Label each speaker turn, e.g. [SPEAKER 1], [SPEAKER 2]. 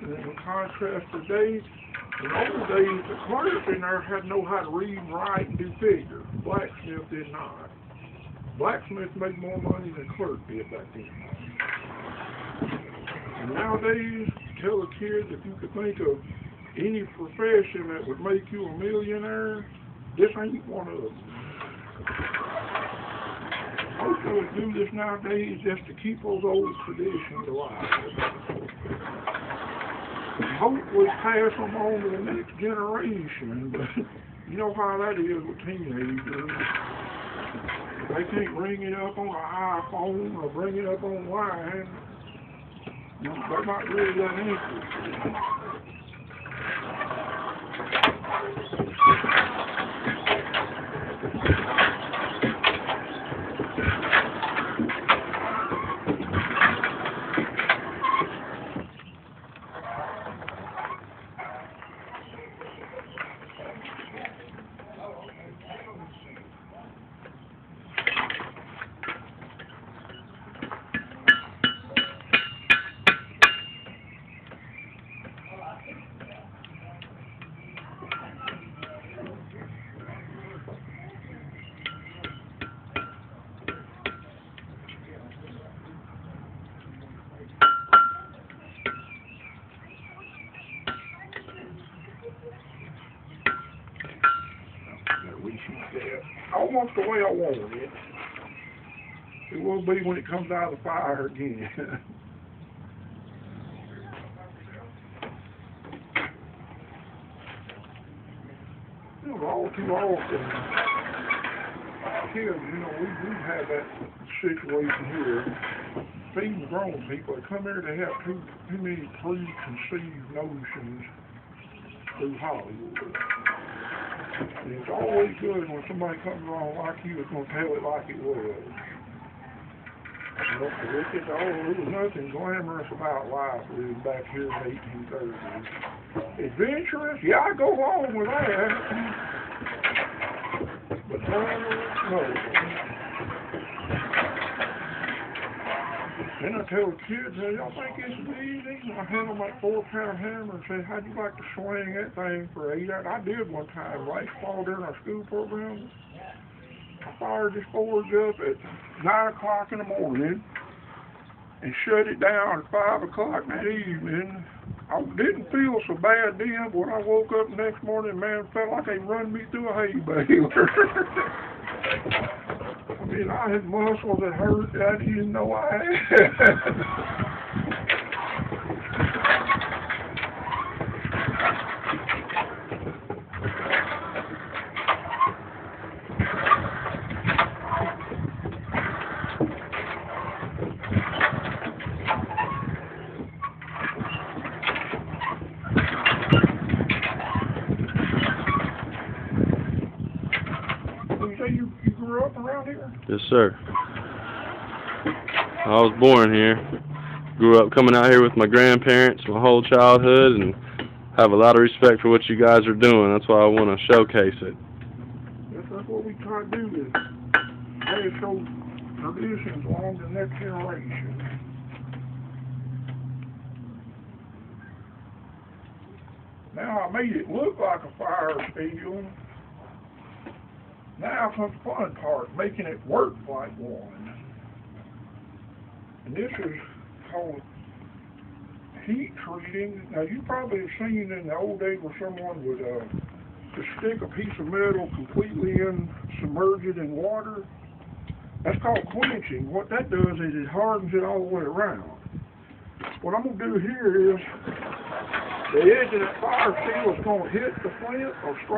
[SPEAKER 1] And in contrast today, in old days, the clerk in there had to know how to read and write and do figures. Blacksmith did not. Blacksmith made more money than clerk did back then. And nowadays, tell the kids if you could think of any profession that would make you a millionaire, this ain't one of them. Most of us do this nowadays just to keep those old traditions alive. Hopefully pass them on to the next generation, but you know how that is with teenagers. They can't ring it up on an iPhone or bring it up online. They're not really that interested. Almost the way I wanted it. It will be when it comes out of the fire again. All too often, kids, we've had that situation here. Feeding grown people, they come here, they have too many preconceived notions through Hollywood. And it's always good when somebody comes along like you is going to tell it like it was. There was nothing glamorous about life living back here in the 1830s. Adventurous? Yeah, I go along with that. But glamorous? No. Then I tell the kids, y'all think this is easy? I hand them that 4-pound hammer and say, how'd you like to swing that thing for 8 hours? I did one time last fall during our school program. I fired this forge up at 9 o'clock in the morning and shut it down at 5 o'clock in the evening. I didn't feel so bad then, but when I woke up the next morning, man, it felt like they run me through a hay baler. I mean, I had muscles that hurt that I didn't know I had. You grew up around here?
[SPEAKER 2] Yes, sir. I was born here. Grew up coming out here with my grandparents my whole childhood, and have a lot of respect for what you guys are doing. That's why I want to showcase it.
[SPEAKER 1] That's what we try to do, is pass those traditions along to the next generation. Now I made it look like a fire field. Now comes the fun part, making it work like one. And this is called heat treating. Now you probably have seen in the old days where someone would just stick a piece of metal completely in, submerge it in water. That's called quenching. What that does is it hardens it all the way around. What I'm going to do here is the edge of that fire steel is going to hit the flint or strike